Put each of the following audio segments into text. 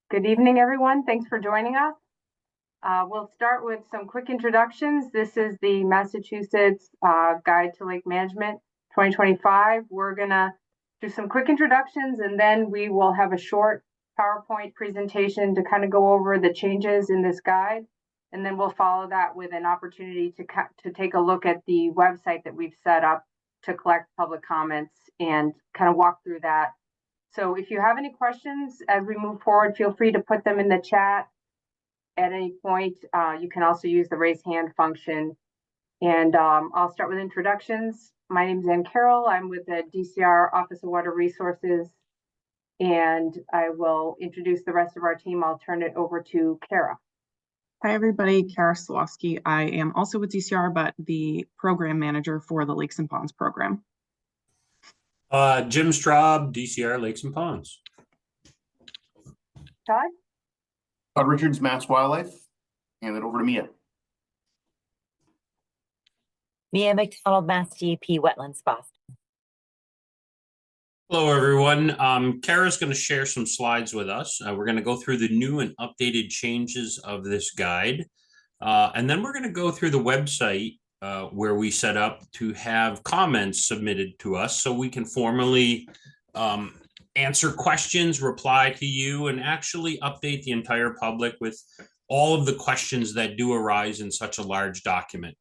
Good evening, everyone. Thanks for joining us. We'll start with some quick introductions. This is the Massachusetts Guide to Lake Management 2025. We're going to do some quick introductions, and then we will have a short PowerPoint presentation to kind of go over the changes in this guide. And then we'll follow that with an opportunity to take a look at the website that we've set up to collect public comments and kind of walk through that. So if you have any questions as we move forward, feel free to put them in the chat at any point. You can also use the raise hand function. And I'll start with introductions. My name is Ann Carroll. I'm with the DCR Office of Water Resources, and I will introduce the rest of our team. I'll turn it over to Kara. Hi, everybody. Kara Slawski. I am also with DCR, but the program manager for the Lakes and Ponds program. Jim Straub, DCR Lakes and Ponds. Todd? Todd Richards, Mass Wildlife. Hand it over to Mia. Mia McDonald, Mass DEP Wetlands, Boston. Hello, everyone. Kara's going to share some slides with us. We're going to go through the new and updated changes of this guide. And then we're going to go through the website where we set up to have comments submitted to us so we can formally answer questions, reply to you, and actually update the entire public with all of the questions that do arise in such a large document.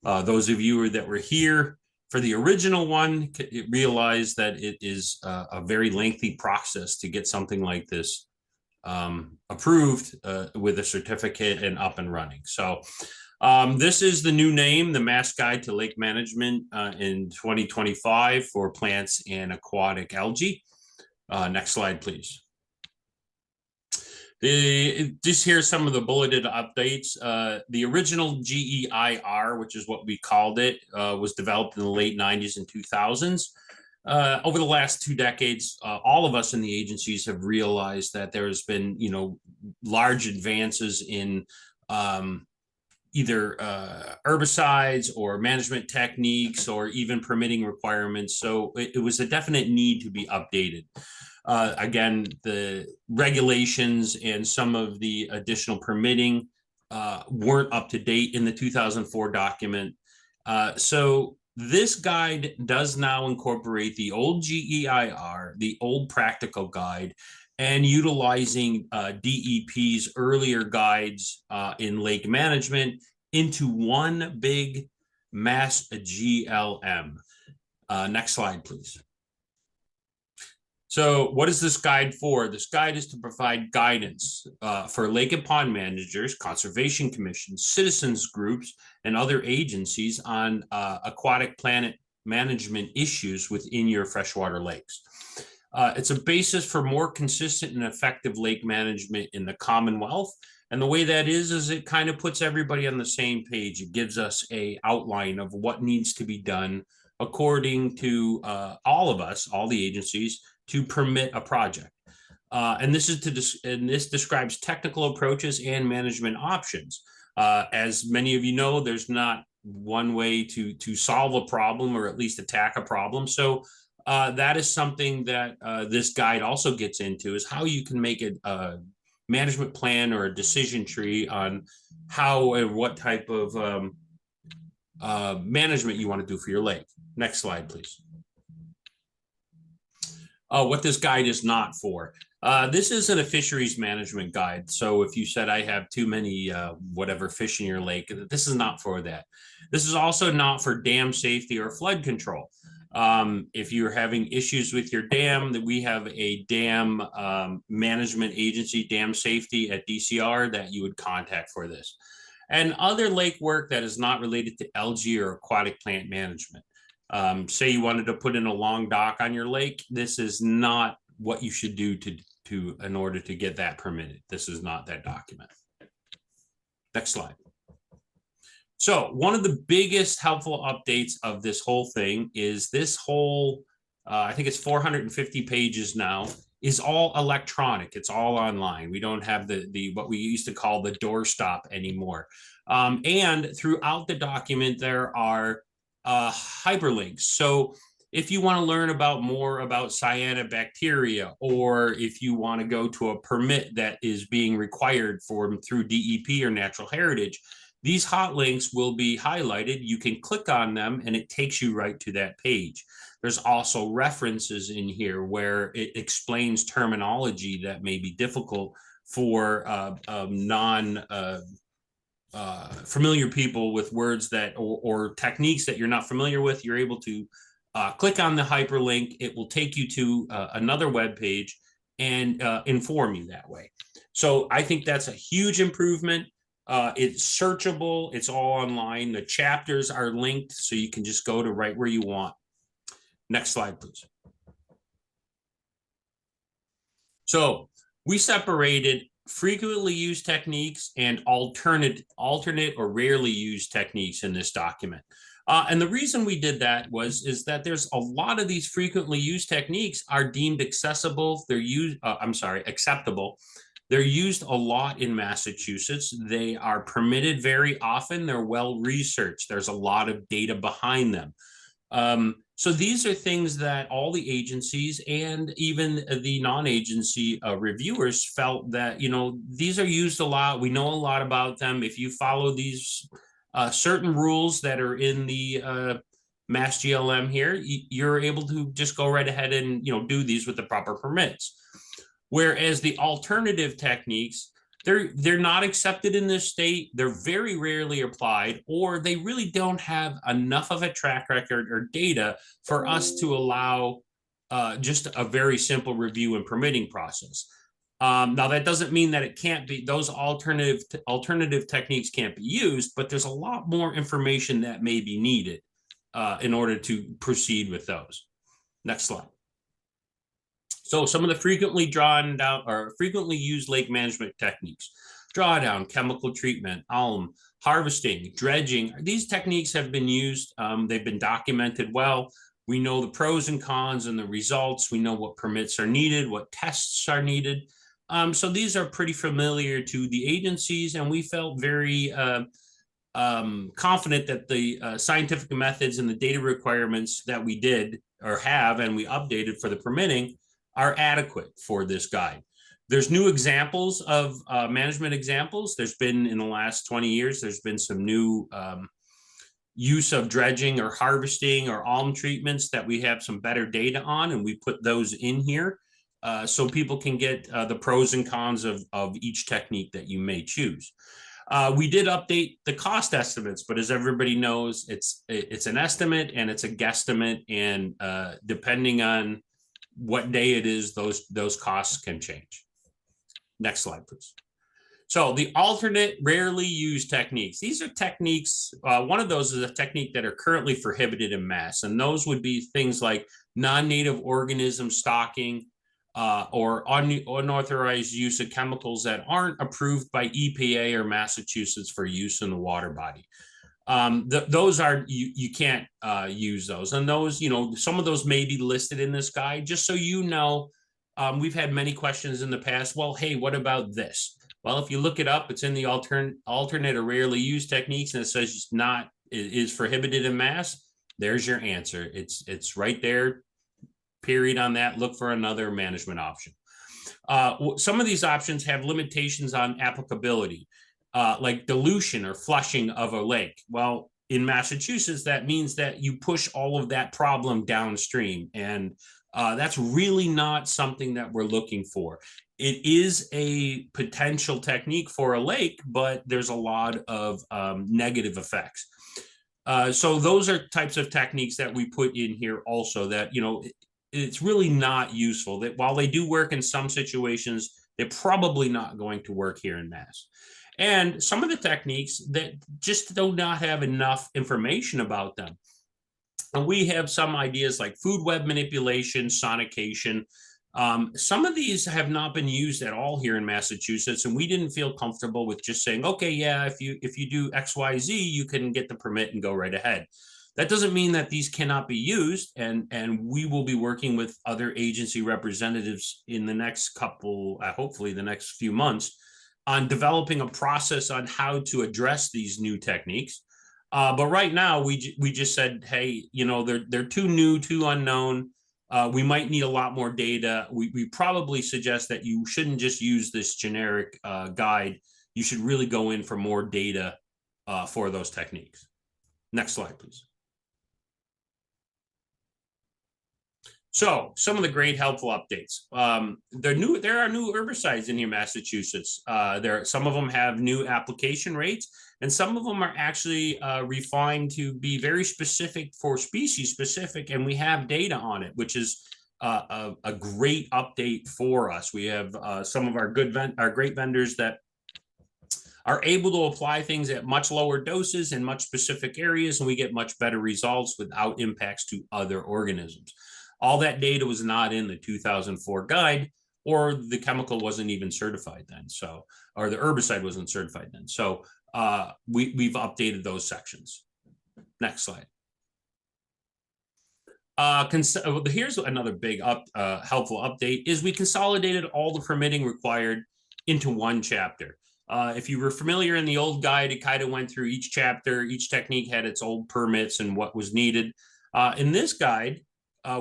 Those of you that were here for the original one realize that it is a very lengthy process to get something like this approved with a certificate and up and running. So this is the new name, the Mass Guide to Lake Management in 2025 for plants and aquatic algae. Next slide, please. Just here's some of the bulleted updates. The original GEIR, which is what we called it, was developed in the late 90s and 2000s. Over the last 2 decades, all of us in the agencies have realized that there has been, large advances in either herbicides or management techniques or even permitting requirements. So it was a definite need to be updated. Again, the regulations and some of the additional permitting weren't up to date in the 2004 document. So this guide does now incorporate the old GEIR, the old practical guide, and utilizing DEP's earlier guides in lake management into one big MassGLM. Next slide, please. So what is this guide for? This guide is to provide guidance for lake and pond managers, conservation commissions, citizens groups, and other agencies on aquatic planet management issues within your freshwater lakes. It's a basis for more consistent and effective lake management in the Commonwealth. And the way that is it kind of puts everybody on the same page. It gives us an outline of what needs to be done according to all of us, all the agencies, to permit a project. And this describes technical approaches and management options. As many of you know, there's not one way to solve a problem or at least attack a problem. So that is something that this guide also gets into, is how you can make a management plan or a decision tree on how and what type of management you want to do for your lake. Next slide, please. What this guide is not for. This isn't a fisheries management guide. So if you said I have too many whatever fish in your lake, this is not for that. This is also not for dam safety or flood control. If you're having issues with your dam, that we have a dam management agency, dam safety at DCR, that you would contact for this. And other lake work that is not related to algae or aquatic plant management. Say you wanted to put in a long dock on your lake, this is not what you should do in order to get that permitted. This is not that document. Next slide. So one of the biggest helpful updates of this whole thing is this whole, I think it's 450 pages now, is all electronic. It's all online. We don't have the what we used to call the doorstop anymore. And throughout the document, there are hyperlinks. So if you want to learn about more about cyanobacteria, or if you want to go to a permit that is being required for through DEP or natural heritage, these hot links will be highlighted. You can click on them and it takes you right to that page. There's also references in here where it explains terminology that may be difficult for familiar people with words that or techniques that you're not familiar with. You're able to click on the hyperlink. It will take you to another web page and inform you that way. So I think that's a huge improvement. It's searchable. It's all online. The chapters are linked, so you can just go to right where you want. Next slide, please. So we separated frequently used techniques and alternate or rarely used techniques in this document. And the reason we did that is that there's a lot of these frequently used techniques are deemed accessible. They're acceptable. They're used a lot in Massachusetts. They are permitted very often. They're well researched. There's a lot of data behind them. So these are things that all the agencies and even the non-agency reviewers felt that, these are used a lot. We know a lot about them. If you follow these certain rules that are in the MassGLM here, you're able to just go right ahead and, do these with the proper permits. Whereas the alternative techniques, they're not accepted in this state. They're very rarely applied, or they really don't have enough of a track record or data for us to allow just a very simple review and permitting process. Now, that doesn't mean that it can't be, those alternative techniques can't be used, but there's a lot more information that may be needed in order to proceed with those. Next slide. So some of the frequently drawn down or frequently used lake management techniques: drawdown, chemical treatment, harvesting, dredging. These techniques have been used. They've been documented well. We know the pros and cons and the results. We know what permits are needed, what tests are needed. So these are pretty familiar to the agencies, and we felt very confident that the scientific methods and the data requirements that we did or have and we updated for the permitting are adequate for this guide. There's new examples of management examples. There's been, in the last 20 years, there's been some new use of dredging or harvesting or alm treatments that we have some better data on, and we put those in here so people can get the pros and cons of each technique that you may choose. We did update the cost estimates, but as everybody knows, it's an estimate and it's a guesstimate, and depending on what day it is, those costs can change. Next slide, please. So the alternate rarely used techniques. These are techniques. One of those is a technique that are currently prohibited in Mass, and those would be things like non-native organism stocking or unauthorized use of chemicals that aren't approved by EPA or Massachusetts for use in the water body. Those are, you can't use those, and those, some of those may be listed in this guide, just so we've had many questions in the past. Well, hey, what about this? Well, if you look it up, it's in the alternate or rarely used techniques, and it says it is prohibited in Mass. There's your answer. It's right there, period on that. Look for another management option. Some of these options have limitations on applicability. Like dilution or flushing of a lake. Well, in Massachusetts, that means that you push all of that problem downstream. And that's really not something that we're looking for. It is a potential technique for a lake, but there's a lot of negative effects. So those are types of techniques that we put in here also that, it's really not useful. That while they do work in some situations, they're probably not going to work here in Mass. And some of the techniques that just do not have enough information about them. And we have some ideas like food web manipulation, sonication. Some of these have not been used at all here in Massachusetts, and we didn't feel comfortable with just saying, okay, yeah, if you do XYZ, you can get the permit and go right ahead. That doesn't mean that these cannot be used, and we will be working with other agency representatives in the next hopefully the next few months, on developing a process on how to address these new techniques. But right now, we just said, hey, you know, they're too new, too unknown. We might need a lot more data. We probably suggest that you shouldn't just use this generic guide. You should really go in for more data for those techniques. Next slide, please. So some of the great helpful updates. There are new herbicides in here, Massachusetts. Some of them have new application rates, and some of them are actually refined to be very specific for species specific, and we have data on it, which is a great update for us. We have some of our great vendors that are able to apply things at much lower doses in much specific areas, and we get much better results without impacts to other organisms. All that data was not in the 2004 guide, or the chemical wasn't even certified then. So, or the herbicide wasn't certified then. So we've updated those sections. Next slide. Here's another big helpful update is we consolidated all the permitting required into one chapter. If you were familiar in the old guide, it kind of went through each chapter. Each technique had its old permits and what was needed. In this guide,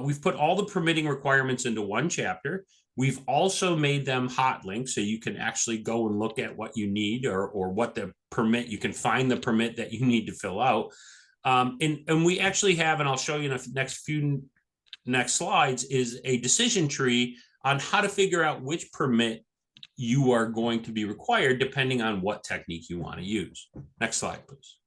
we've put all the permitting requirements into one chapter. We've also made them hot links, so you can actually go and look at what you need or what the permit, you can find the permit that you need to fill out. And we actually have, and I'll show you in the next slides, is a decision tree on how to figure out which permit you are going to be required depending on what technique you want to use. Next slide, please.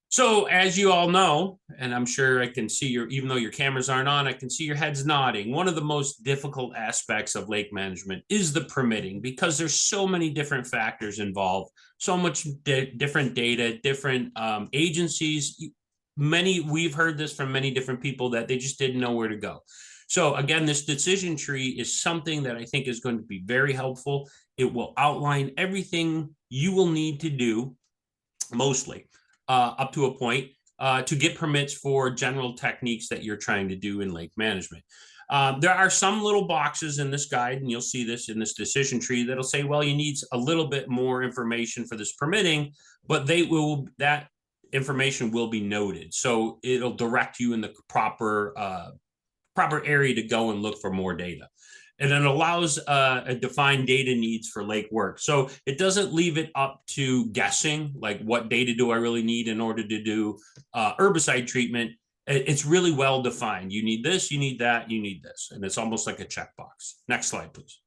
So as you all know, and I'm sure I can see even though your cameras aren't on, I can see your heads nodding. One of the most difficult aspects of lake management is the permitting, because there's so many different factors involved, so much different data, different agencies. We've heard this from many different people that they just didn't know where to go. So again, this decision tree is something that I think is going to be very helpful. It will outline everything you will need to do, mostly, up to a point, to get permits for general techniques that you're trying to do in lake management. There are some little boxes in this guide, and you'll see this in this decision tree, that'll say, well, you need a little bit more information for this permitting, but that information will be noted. So it'll direct you in the proper area to go and look for more data. And it allows a defined data needs for lake work. So it doesn't leave it up to guessing, like what data do I really need in order to do herbicide treatment. It's really well defined. You need this, you need that, you need this. And it's almost like a checkbox. Next slide, please.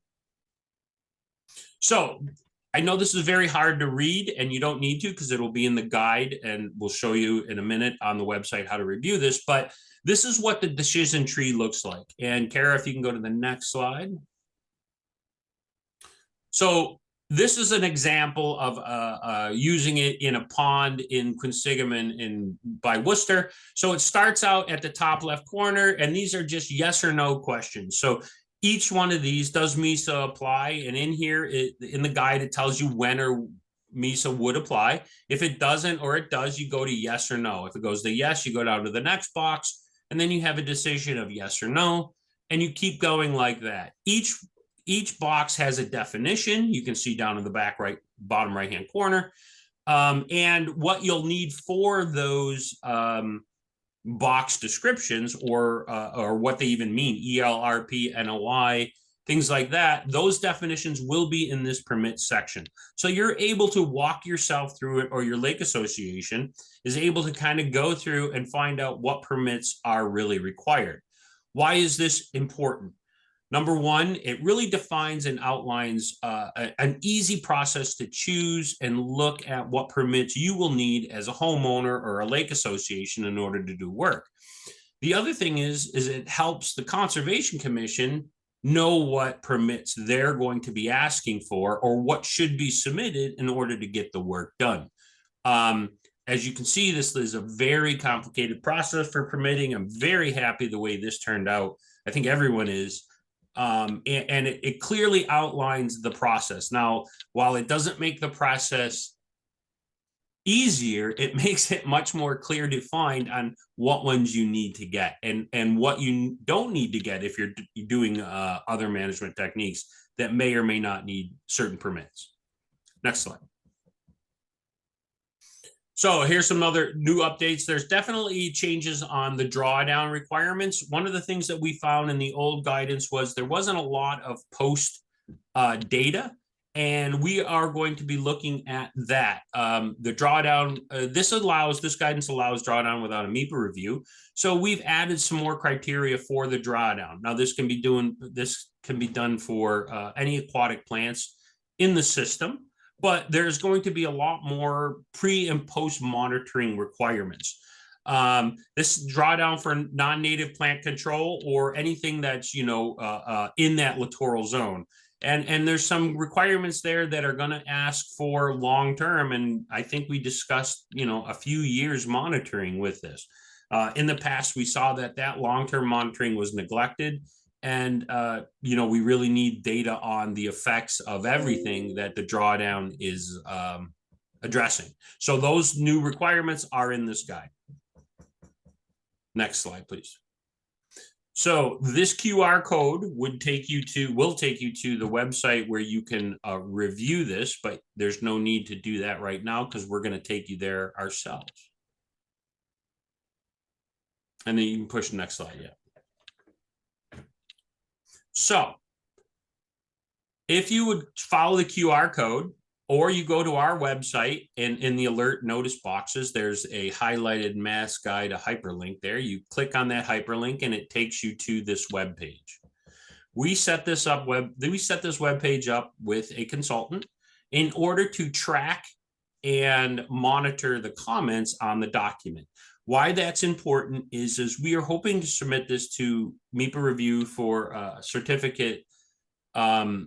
So I know this is very hard to read, and you don't need to, because it'll be in the guide, and we'll show you in a minute on the website how to review this, but this is what the decision tree looks like. And Kara, if you can go to the next slide. So this is an example of using it in a pond in Quinsigamon by Worcester. So it starts out at the top left corner, and these are just yes or no questions. So each one of these, does MESA apply? And in here, in the guide, it tells you when or MESA would apply. If it doesn't or it does, you go to yes or no. If it goes to yes, you go down to the next box, and then you have a decision of yes or no, and you keep going like that. Each box has a definition. You can see down in the bottom right-hand corner, and what you'll need for those box descriptions, or what they even mean, ELRP, NOI, things like that. Those definitions will be in this permit section. So you're able to walk yourself through it, or your lake association is able to kind of go through and find out what permits are really required. Why is this important? Number one, it really defines and outlines an easy process to choose and look at what permits you will need as a homeowner or a lake association in order to do work. The other thing is it helps the Conservation Commission know what permits they're going to be asking for, or what should be submitted in order to get the work done. As you can see, this is a very complicated process for permitting. I'm very happy the way this turned out. I think everyone is. And it clearly outlines the process. Now, while it doesn't make the process easier, it makes it much more clear defined on what ones you need to get, and what you don't need to get if you're doing other management techniques that may or may not need certain permits. Next slide. So here's some other new updates. There's definitely changes on the drawdown requirements. One of the things that we found in the old guidance was there wasn't a lot of post data, and we are going to be looking at that. The drawdown, this guidance allows drawdown without a MIPA review. So we've added some more criteria for the drawdown. Now this can be done for any aquatic plants in the system. But there's going to be a lot more pre and post monitoring requirements. This drawdown for non-native plant control or anything that's, in that littoral zone. And there's some requirements there that are going to ask for long-term. And I think we discussed, a few years monitoring with this. In the past, we saw that long-term monitoring was neglected. And, we really need data on the effects of everything that the drawdown is addressing. So those new requirements are in this guide. Next slide, please. So this QR code will take you to the website where you can review this, but there's no need to do that right now because we're going to take you there ourselves. And then you can push the next slide. Yeah. So if you would follow the QR code or you go to our website and in the alert notice boxes, there's a highlighted Mass Guide, a hyperlink there. You click on that hyperlink and it takes you to this web page. We set this web page up with a consultant in order to track and monitor the comments on the document. Why that's important is we are hoping to submit this to MIPA review for a certificate through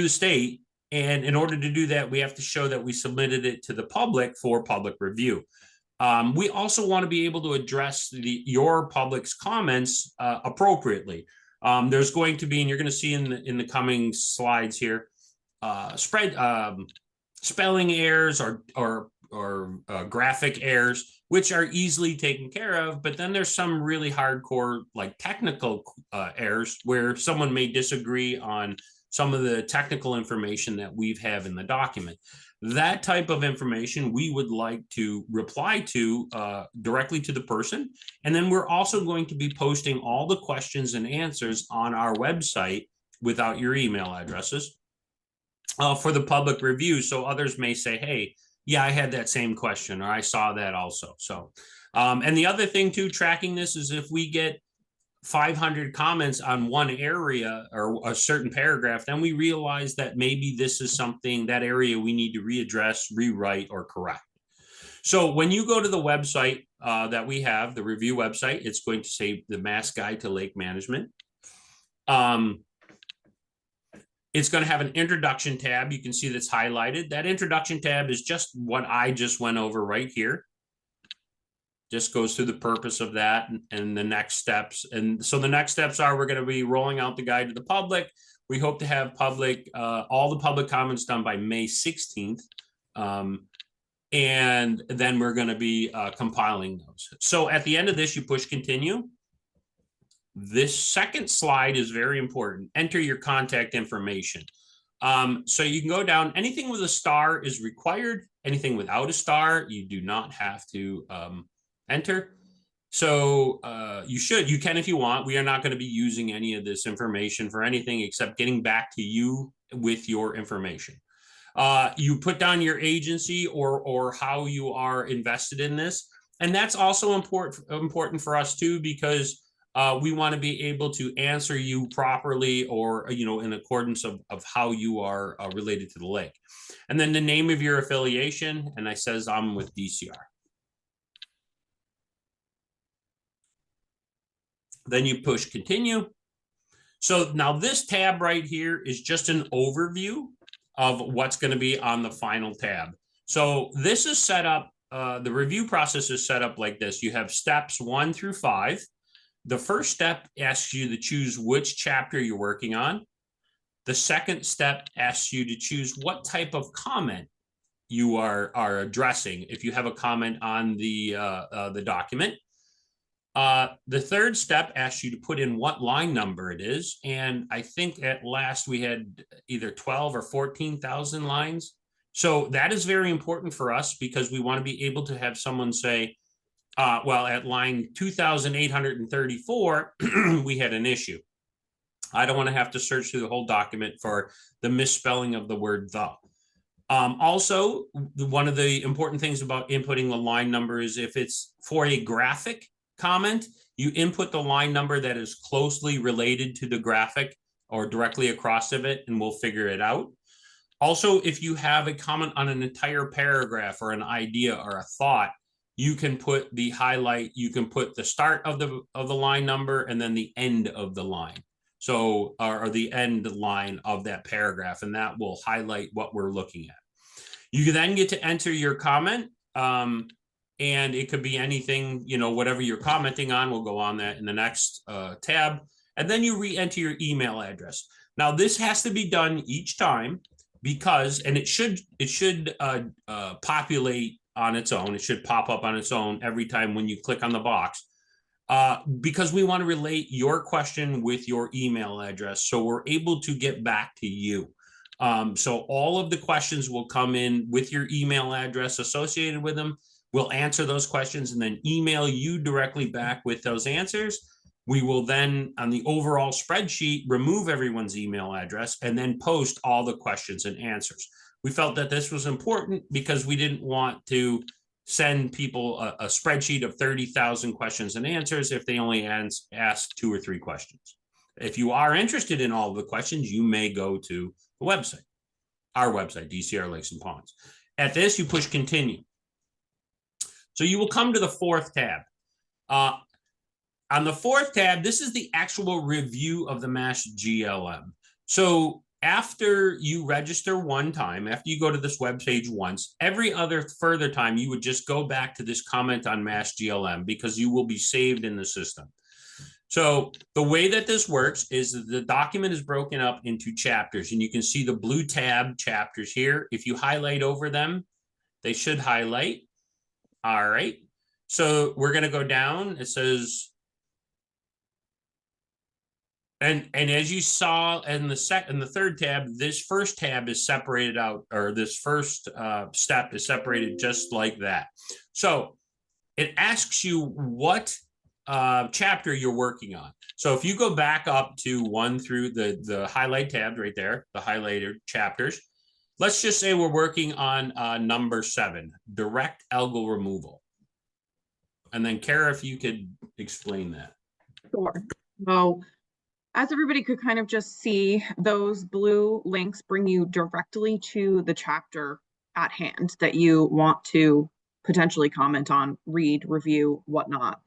the state. And in order to do that, we have to show that we submitted it to the public for public review. We also want to be able to address your public's comments appropriately. There's going to be, and you're going to see in the coming slides here, spelling errors or graphic errors, which are easily taken care of. But then there's some really hardcore, like technical errors where someone may disagree on some of the technical information that we have in the document. That type of information we would like to reply to directly to the person. And then we're also going to be posting all the questions and answers on our website without your email addresses for the public review. So others may say, hey, yeah, I had that same question, or I saw that also. So, and the other thing too, tracking this is if we get 500 comments on one area or a certain paragraph, then we realize that maybe this is something, that area we need to readdress, rewrite, or correct. So when you go to the website that we have, the review website, it's going to say the Mass Guide to Lake Management. It's going to have an introduction tab. You can see that's highlighted. That introduction tab is just what I just went over right here. Just goes through the purpose of that and the next steps. And so the next steps are we're going to be rolling out the guide to the public. We hope to have all the public comments done by May 16th. And then we're going to be compiling those. So at the end of this, you push continue. This second slide is very important. Enter your contact information. So you can go down. Anything with a star is required. Anything without a star, you do not have to enter. So you can if you want. We are not going to be using any of this information for anything except getting back to you with your information. You put down your agency or how you are invested in this. And that's also important for us too, because we want to be able to answer you properly or, in accordance of how you are related to the lake. And then the name of your affiliation. And I says I'm with DCR. Then you push continue. So now this tab right here is just an overview of what's going to be on the final tab. So this is set up, the review process is set up like this. You have steps 1 through 5. The first step asks you to choose which chapter you're working on. The second step asks you to choose what type of comment you are addressing if you have a comment on the document. The third step asks you to put in what line number it is. And I think at last we had either 12 or 14,000 lines. So that is very important for us because we want to be able to have someone say, well, at line 2,834, we had an issue. I don't want to have to search through the whole document for the misspelling of the word the. Also, one of the important things about inputting the line number is if it's for a graphic comment, you input the line number that is closely related to the graphic or directly across of it, and we'll figure it out. Also, if you have a comment on an entire paragraph or an idea or a thought, you can put the highlight, you can put the start of the line number and then the end of the line. So, or the end line of that paragraph, and that will highlight what we're looking at. You then get to enter your comment, and it could be anything, you know, whatever you're commenting on. We'll go on that in the next tab, and then you re-enter your email address. Now, this has to be done each time because, and it should populate on its own. It should pop up on its own every time when you click on the box. Because we want to relate your question with your email address so we're able to get back to you. So all of the questions will come in with your email address associated with them. We'll answer those questions and then email you directly back with those answers. We will then, on the overall spreadsheet, remove everyone's email address and then post all the questions and answers. We felt that this was important because we didn't want to send people a spreadsheet of 30,000 questions and answers if they only ask 2 or 3 questions. If you are interested in all of the questions, you may go to the website, our website, DCR Lakes and Ponds. At this, you push continue. So you will come to the 4th tab. On the 4th tab, this is the actual review of the MassGLM. So after you register one time, after you go to this web page once, every other further time, you would just go back to this comment on MassGLM because you will be saved in the system. So the way that this works is that the document is broken up into chapters, and you can see the blue tab chapters here. If you highlight over them, they should highlight. All right. So we're going to go down. It says, and as you saw in the 3rd tab, this first tab is separated out, or this first step is separated just like that. So it asks you what chapter you're working on. So if you go back up to 1 through the highlight tabs right there, the highlighted chapters, let's just say we're working on number 7, direct algal removal. And then Kara, if you could explain that. Sure. So as everybody could kind of just see, those blue links bring you directly to the chapter at hand that you want to potentially comment on, read, review, whatnot.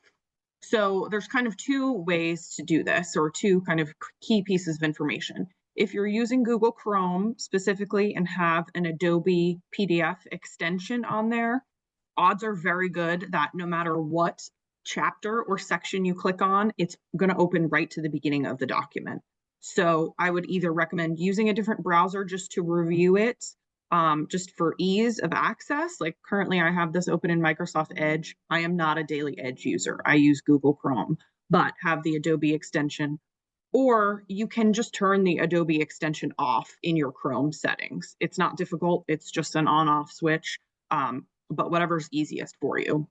So there's kind of 2 ways to do this, or 2 kind of key pieces of information. If you're using Google Chrome specifically and have an Adobe PDF extension on there, odds are very good that no matter what chapter or section you click on, it's going to open right to the beginning of the document. So I would either recommend using a different browser just to review it, just for ease of access. Like currently I have this open in Microsoft Edge. I am not a daily Edge user. I use Google Chrome, but have the Adobe extension. Or you can just turn the Adobe extension off in your Chrome settings. It's not difficult. It's just an on-off switch, but whatever's easiest for you.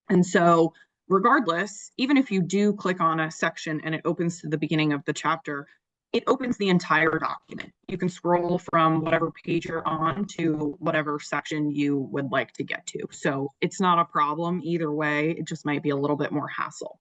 And so regardless, even if you do click on a section and it opens to the beginning of the chapter, it opens the entire document. You can scroll from whatever page you're on to whatever section you would like to get to. So it's not a problem either way. It just might be a little bit more hassle.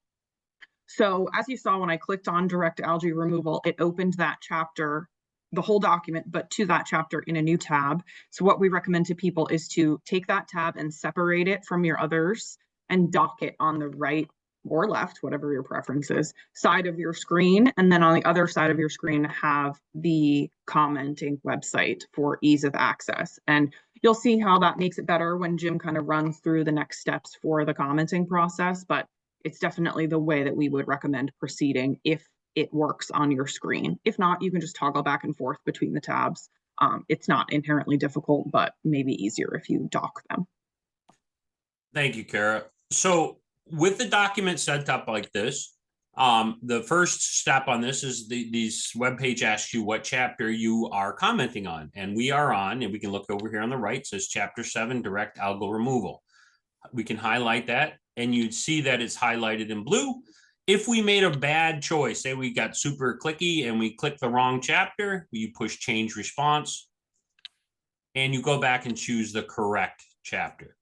So as you saw, when I clicked on direct algae removal, it opened that chapter, the whole document, but to that chapter in a new tab. So what we recommend to people is to take that tab and separate it from your others and dock it on the right or left, whatever your preference is, side of your screen. And then on the other side of your screen, have the commenting website for ease of access. And you'll see how that makes it better when Jim kind of runs through the next steps for the commenting process. But it's definitely the way that we would recommend proceeding if it works on your screen. If not, you can just toggle back and forth between the tabs. It's not inherently difficult, but maybe easier if you dock them. Thank you, Kara. So with the document set up like this, The first step on this is these webpage asks you what chapter you are commenting on. And we are on, and we can look over here on the right, says chapter 7, direct algal removal. We can highlight that and you'd see that it's highlighted in blue. If we made a bad choice, say we got super clicky and we clicked the wrong chapter, you push change response and you go back and choose the correct chapter.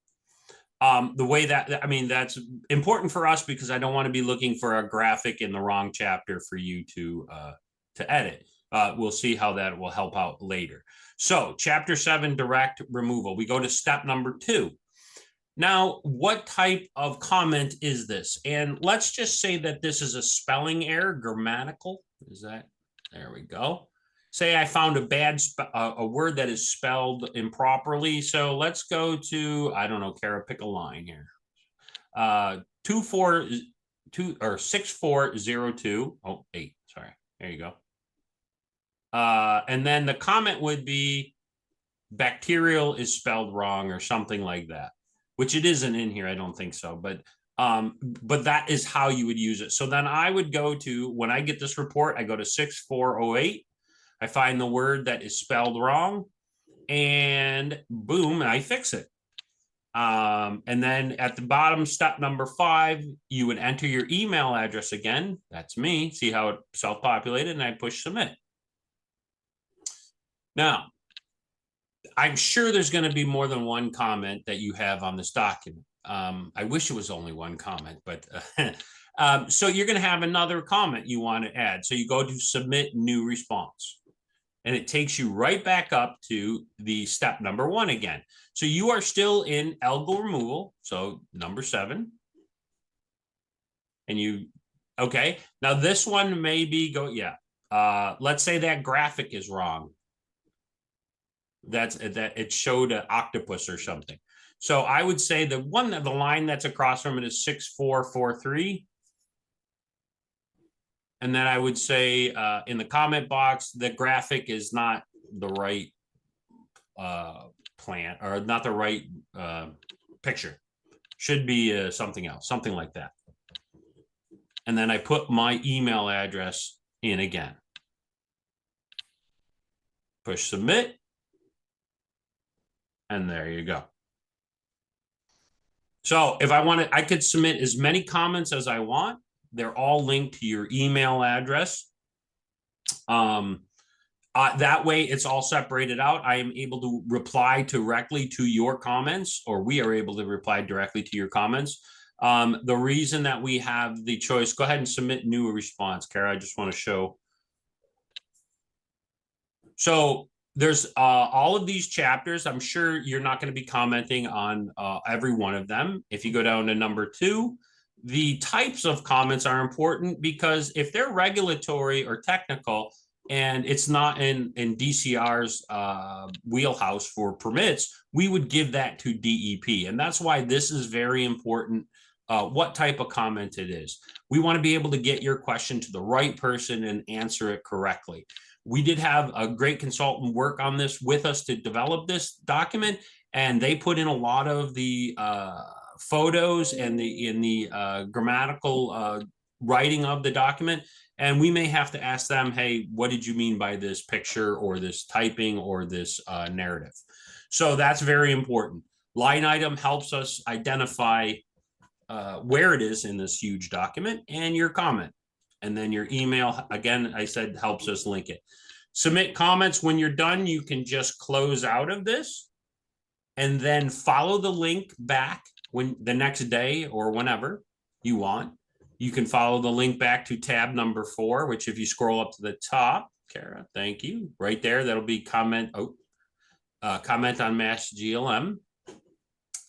The way that, I mean, that's important for us because I don't want to be looking for a graphic in the wrong chapter for you to edit. We'll see how that will help out later. So chapter 7, direct removal. We go to step number 2. Now, what type of comment is this? And let's just say that this is a spelling error, grammatical. Is that, there we go. Say I found a word that is spelled improperly. So let's go to, I don't know, Kara, pick a line here. 6402. Oh, 8, sorry. There you go. And then the comment would be bacterial is spelled wrong or something like that, which it isn't in here. I don't think so, but that is how you would use it. So then I would go to, when I get this report, I go to 6408. I find the word that is spelled wrong and boom, I fix it. And then at the bottom, step number 5, you would enter your email address again. That's me. See how it self-populated, and I push submit. Now, I'm sure there's going to be more than one comment that you have on this document. I wish it was only one comment, but so you're going to have another comment you want to add. So you go to submit new response. And it takes you right back up to the step number 1 again. So you are still in algal removal. So number 7. And you, okay. Now this one may be let's say that graphic is wrong. That it showed an octopus or something. So I would say the line that's across from it is 6443. And then I would say in the comment box, the graphic is not the right plant or not the right picture. Should be something else, something like that. And then I put my email address in again. Push submit. And there you go. So if I wanted, I could submit as many comments as I want. They're all linked to your email address. That way it's all separated out. I am able to reply directly to your comments, or we are able to reply directly to your comments. The reason that we have the choice, go ahead and submit new response, Kara. I just want to show. So there's all of these chapters. I'm sure you're not going to be commenting on every one of them. If you go down to number 2, the types of comments are important because if they're regulatory or technical and it's not in DCR's wheelhouse for permits, we would give that to DEP. And that's why this is very important, what type of comment it is. We want to be able to get your question to the right person and answer it correctly. We did have a great consultant work on this with us to develop this document, and they put in a lot of the photos and the grammatical writing of the document. And we may have to ask them, hey, what did you mean by this picture or this typing or this narrative? So that's very important. Line item helps us identify where it is in this huge document and your comment. And then your email, again, I said, helps us link it. Submit comments. When you're done, you can just close out of this and then follow the link back when the next day or whenever you want. You can follow the link back to tab number 4, which if you scroll up to the top, Kara, thank you. Right there, that'll be comment. Comment on MassGLM.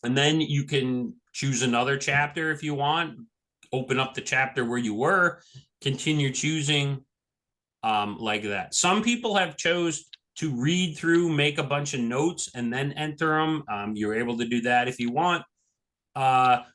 And then you can choose another chapter if you want. Open up the chapter where you were. Continue choosing like that. Some people have chose to read through, make a bunch of notes, and then enter them. You're able to do that if you want.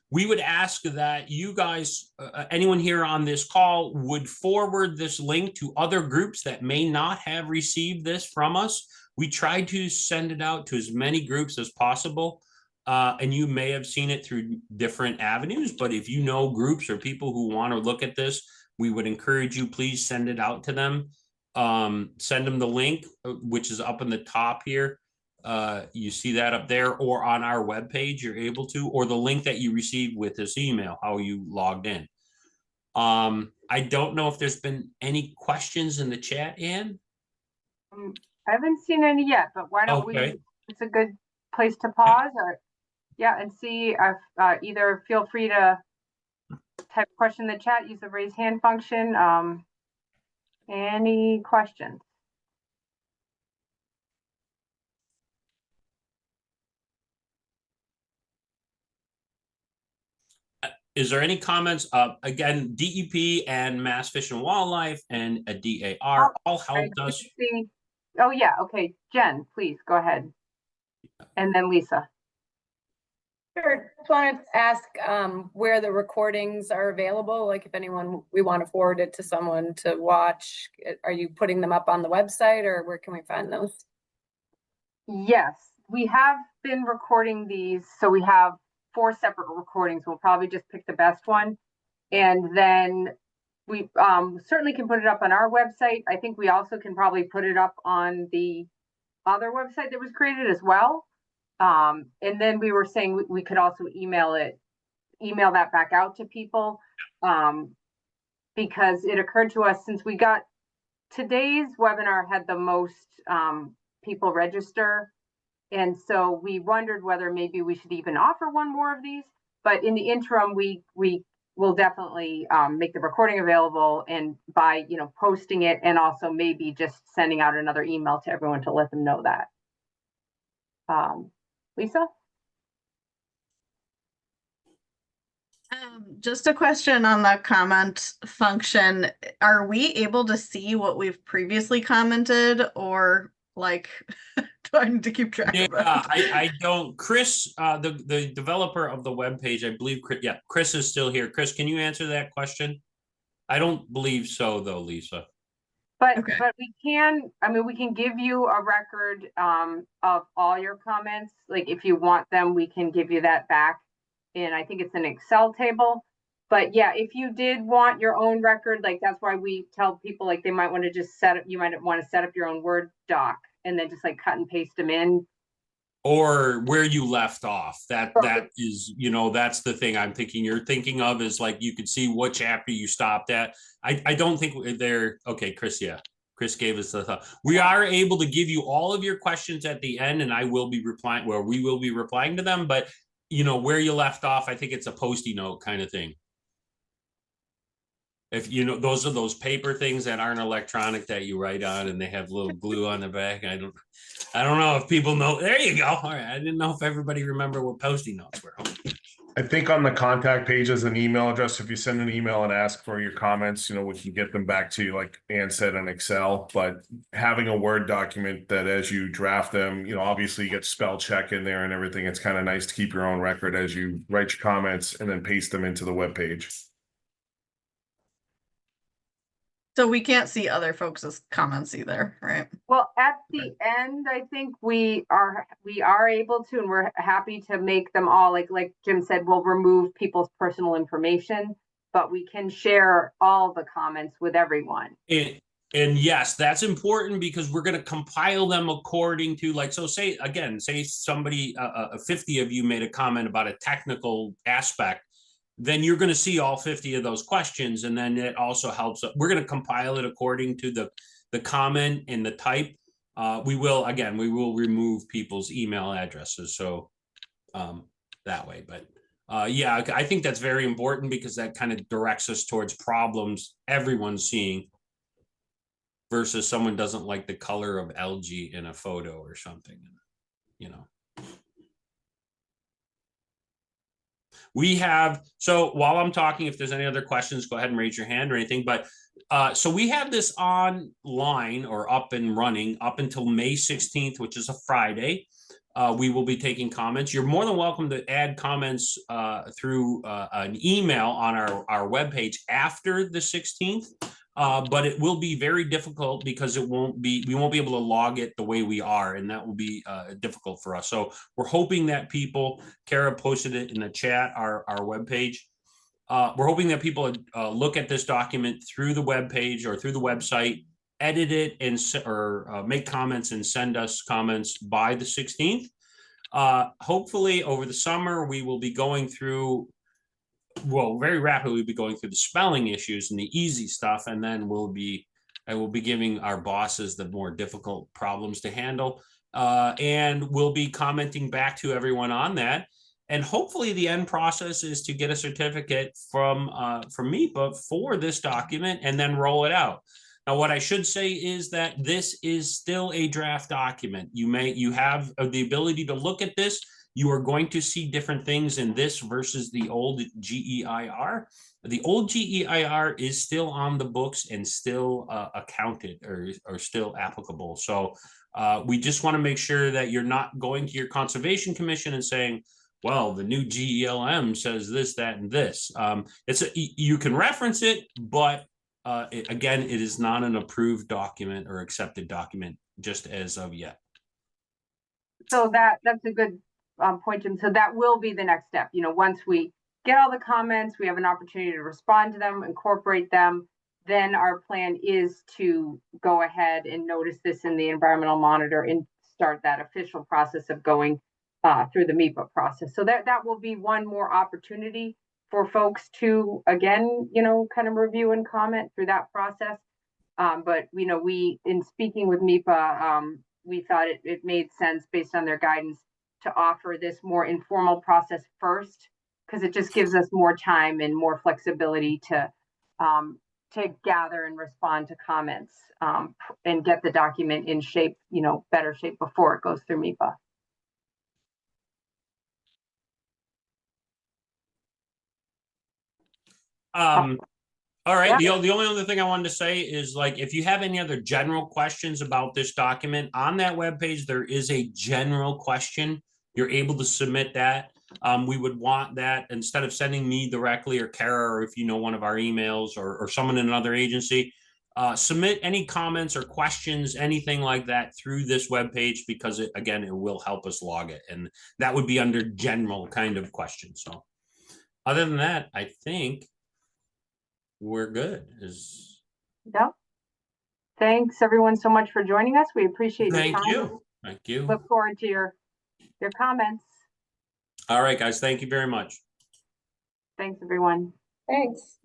We would ask that you guys, anyone here on this call, would forward this link to other groups that may not have received this from us. We try to send it out to as many groups as possible. And you may have seen it through different avenues, but if you know groups or people who want to look at this, we would encourage you, please send it out to them. Send them the link, which is up in the top here. You see that up there, or on our webpage, you're able to, or the link that you received with this email, how you logged in. I don't know if there's been any questions in the chat, Ann. I haven't seen any yet, but why don't Okay. it's a good place to pause or, yeah, and see if either feel free to type a question in the chat, use the raise hand function. Any questions? Is there any comments? Again, DEP and Mass Fish and Wildlife and a DAR all helped us. Oh, yeah. Okay. Jen, please go ahead. And then Lisa. Sure. Just wanted to ask where the recordings are available, like if we want to forward it to someone to watch, are you putting them up on the website or where can we find those? Yes, we have been recording these. So we have 4 separate recordings. We'll probably just pick the best one. And then we certainly can put it up on our website. I think we also can probably put it up on the other website that was created as well. And then we were saying we could also email that back out to people, because it occurred to us, since we got today's webinar had the most people register. And so we wondered whether maybe we should even offer one more of these. But in the interim, we will definitely make the recording available, and by posting it, and also maybe just sending out another email to everyone to let them know that. Lisa? Just a question on the comment function. Are we able to see what we've previously commented, or like, do I need to keep track of it? I don't. Chris, the developer of the webpage, I believe, Chris is still here. Chris, can you answer that question? I don't believe so, though, Lisa. But Okay. but we can, we can give you a record of all your comments. Like if you want them, we can give you that back. And I think it's an Excel table. But yeah, if you did want your own record, like that's why we tell people, like they might want to just you might want to set up your own Word doc and then just like cut and paste them in. Or where you left off. That is, that's the thing I'm thinking you're thinking of, is like you could see what chapter you stopped at. I don't think they're okay, Chris. Yeah, Chris gave us the thought. We are able to give you all of your questions at the end, and I will be replying, where we will be replying to them. But where you left off, I think it's a Post-it note kind of thing. If those are those paper things that aren't electronic that you write on, and they have little glue on the back. I don't know if people know. There you go. All right. I didn't know if everybody remember what Post-it notes were. I think on the contact page is an email address. If you send an email and ask for your comments, we can get them back to you, like Ann said, in Excel. But having a Word document that as you draft them, obviously you get spell check in there and everything. It's kind of nice to keep your own record as you write your comments and then paste them into the webpage. So we can't see other folks' comments either, right? Well, at the end, I think we are able to, and we're happy to make them all, like Jim said, we'll remove people's personal information, but we can share all the comments with everyone. And yes, that's important, because we're going to compile them according to, like, so say somebody, 50 of you made a comment about a technical aspect. Then you're going to see all 50 of those questions. And then it also helps. We're going to compile it according to the comment and the type. We will remove people's email addresses. So that way, but yeah, I think that's very important, because that kind of directs us towards problems everyone's seeing versus someone doesn't like the color of algae in a photo or something, We have, so while I'm talking, if there's any other questions, go ahead and raise your hand or anything. But so we have this online or up and running up until May 16th, which is a Friday. We will be taking comments. You're more than welcome to add comments through an email on our webpage after the 16th. But it will be very difficult, because we won't be able to log it the way we are, and that will be difficult for us. So we're hoping that people, Kara posted it in the chat, our webpage. we're hoping that people look at this document through the web page or through the website, edit it and make comments and send us comments by the 16th. Hopefully over the summer, we will be going through, well, very rapidly, we'll be going through the spelling issues and the easy stuff. And then I will be giving our bosses the more difficult problems to handle. And we'll be commenting back to everyone on that. And hopefully the end process is to get a certificate from MIPA for this document and then roll it out. Now, what I should say is that this is still a draft document. You have the ability to look at this. You are going to see different things in this versus the old GEIR. The old GEIR is still on the books and still accounted or still applicable. So we just want to make sure that you're not going to your Conservation Commission and saying, well, the new GELM says this, that, and this. You can reference it, but again, it is not an approved document or accepted document just as of yet. So that's a good point, Jim. So that will be the next step. Once we get all the comments, we have an opportunity to respond to them, incorporate them. Then our plan is to go ahead and notice this in the environmental monitor and start that official process of going through the MIPA process. So that will be one more opportunity for folks to, again, kind of review and comment through that process. But, we, in speaking with MIPA, we thought it made sense based on their guidance to offer this more informal process first, because it just gives us more time and more flexibility to gather and respond to comments and get the document in shape, better shape before it goes through MIPA. All right. Yeah. The only other thing I wanted to say is, like, if you have any other general questions about this document, on that webpage, there is a general question. You're able to submit that. We would want that instead of sending me directly or Kara, or if one of our emails or someone in another agency, submit any comments or questions, anything like that through this webpage, because it will help us log it. And that would be under general kind of questions. So other than that, I think we're good. Yeah. Thanks everyone so much for joining us. We appreciate your time. Thank you. Look forward to your comments. All right, guys. Thank you very much. Thanks, everyone. Thanks.